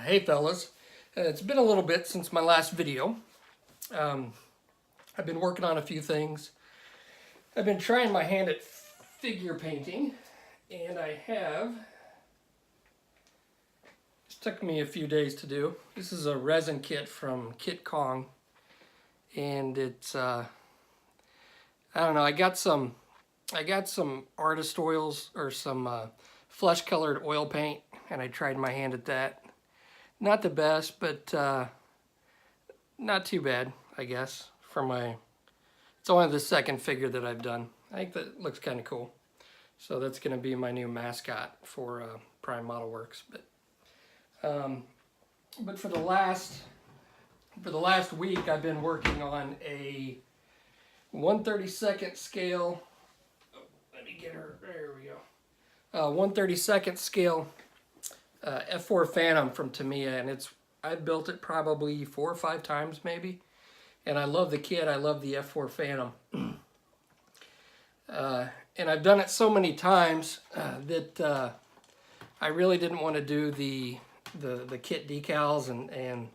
Hey fellas, it's been a little bit since my last video. I've been working on a few things. I've been trying my hand at figure painting, and I have. It took me a few days to do. This is a resin kit from Kit Kong, and it's I don't know. I got some artist oils or some flesh colored oil paint, and I tried my hand at that. Not the best, but not too bad, I guess. It's only the second figure that I've done. I think that looks kind of cool. So that's going to be my new mascot for Prime Model Works. But for the last week, I've been working on a 1/32 scale. Oh, let me get her. There we go. 1/32 scale. F4 Phantom from Tamiya, and I've built it probably 4 or 5 times maybe, and I love the kit. I love the F4 Phantom, and I've done it so many times that I really didn't want to do the kit decals, and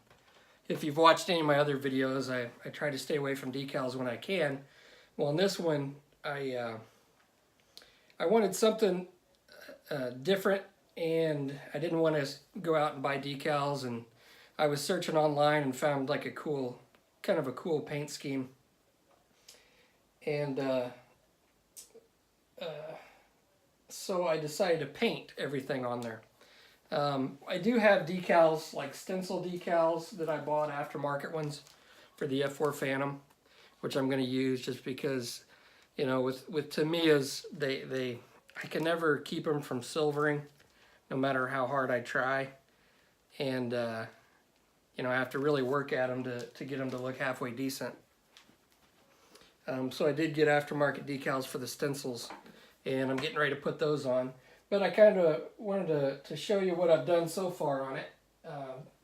if you've watched any of my other videos, I try to stay away from decals when I can. Well, in this one, I wanted something different. And I didn't want to go out and buy decals, and I was searching online and found like kind of a cool paint scheme. And so I decided to paint everything on there. I do have decals, like stencil decals that I bought, aftermarket ones for the F4 Phantom, which I'm going to use just because, you know, with Tamiyas, I can never keep them from silvering, no matter how hard I try, and you know, I have to really work at them to get them to look halfway decent. So I did get aftermarket decals for the stencils, and I'm getting ready to put those on. But I kind of wanted to show you what I've done so far on it.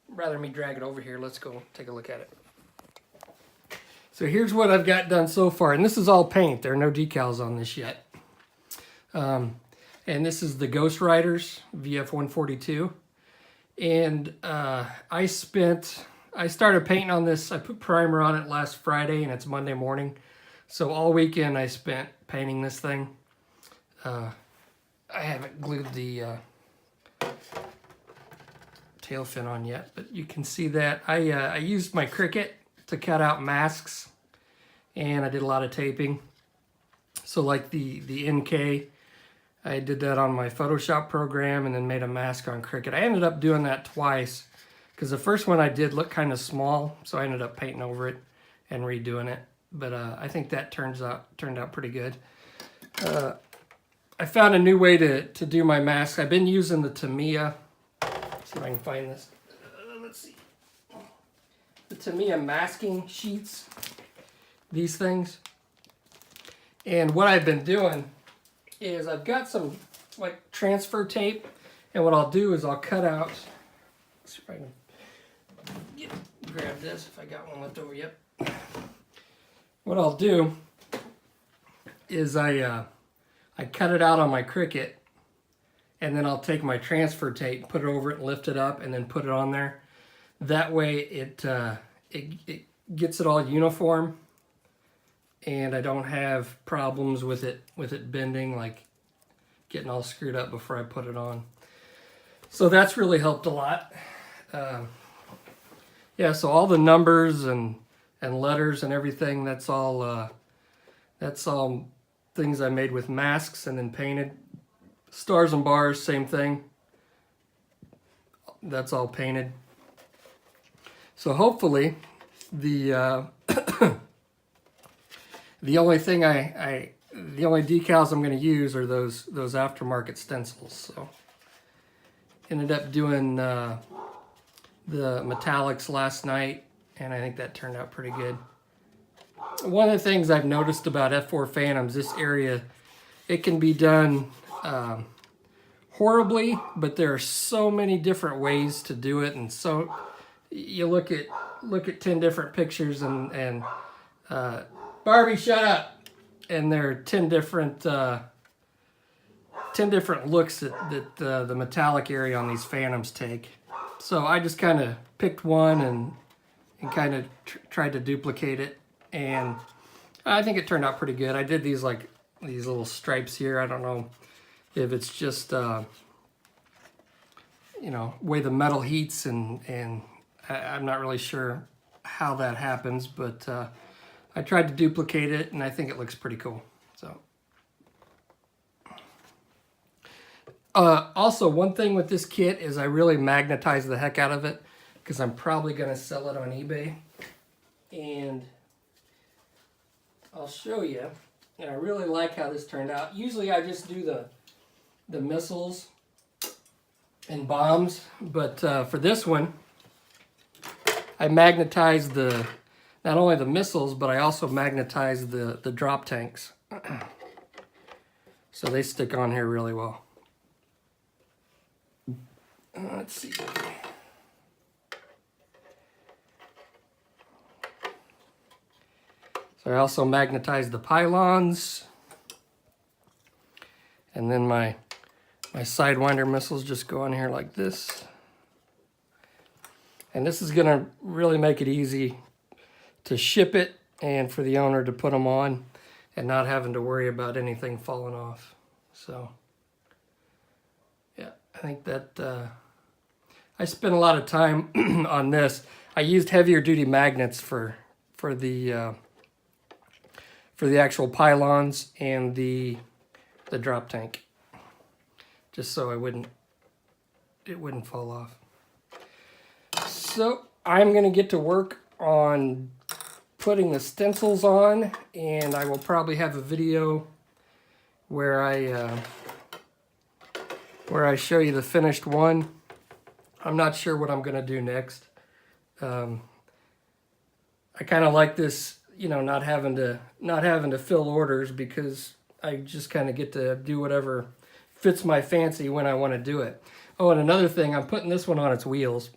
Rather than me drag it over here, let's go take a look at it. So here's what I've got done so far, and this is all paint. There are no decals on this yet. And this is the Ghost Riders VF142. And I started painting on this. I put primer on it last Friday, and it's Monday morning. So all weekend I spent painting this thing. I haven't glued the tail fin on yet, but you can see that. I used my Cricut to cut out masks, and I did a lot of taping. So like the NK, I did that on my Photoshop program and then made a mask on Cricut. I ended up doing that twice because the first one I did looked kind of small, so I ended up painting over it and redoing it. But I think that turned out pretty good. I found a new way to do my mask. I've been using the Tamiya. Let's see if I can find this. Let's see. The Tamiya masking sheets. These things. And what I've been doing is I've got some like transfer tape, and what I'll do is I'll cut out, let's see if I can grab this if I got one left over. Yep. What I'll do is I cut it out on my Cricut, and then I'll take my transfer tape, put it over it, lift it up, and then put it on there. That way it gets it all uniform, and I don't have problems with it bending, like getting all screwed up before I put it on. So that's really helped a lot. Yeah, so all the numbers and letters and everything, that's all things I made with masks and then painted. Stars and bars, same thing. That's all painted. So hopefully the the only decals I'm going to use are those aftermarket stencils. So ended up doing the metallics last night, and I think that turned out pretty good. One of the things I've noticed about F4 Phantoms, this area, it can be done horribly, but there are so many different ways to do it, and so you look at 10 different pictures and Barbie, shut up. And there are 10 different looks that the metallic area on these Phantoms take. So I just kind of picked one and kind of tried to duplicate it, and I think it turned out pretty good. I did these like these little stripes here. I don't know if it's just you know, way the metal heats, and I'm not really sure how that happens, but I tried to duplicate it, and I think it looks pretty cool. So also, one thing with this kit is I really magnetize the heck out of it, because I'm probably going to sell it on eBay. And I'll show you. And I really like how this turned out. Usually I just do the missiles and bombs, but for this one, I magnetized not only the missiles, but I also magnetized the drop tanks. So they stick on here really well. Let's see. So I also magnetized the pylons. And then my Sidewinder missiles just go on here like this. And this is gonna really make it easy to ship it and for the owner to put them on and not having to worry about anything falling off. So yeah, I think that I spent a lot of time on this. I used heavier duty magnets for the actual pylons and the drop tank, just so it wouldn't fall off. So I'm gonna get to work on putting the stencils on, and I will probably have a video where I show you the finished one. I'm not sure what I'm gonna do next. I kind of like this, you know, not having to fill orders, because I just kind of get to do whatever fits my fancy when I want to do it. Oh, and another thing, I'm putting this one on its wheels.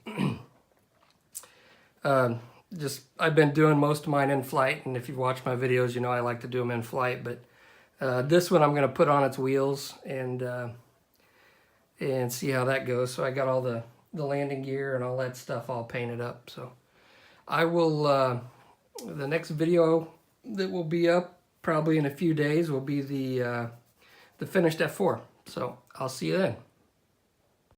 I've been doing most of mine in flight, and if you've watched my videos, you know I like to do them in flight, but this one I'm going to put on its wheels and see how that goes. So I got all the landing gear and all that stuff all painted up. So I will, the next video that will be up probably in a few days will be the finished F4. So I'll see you then.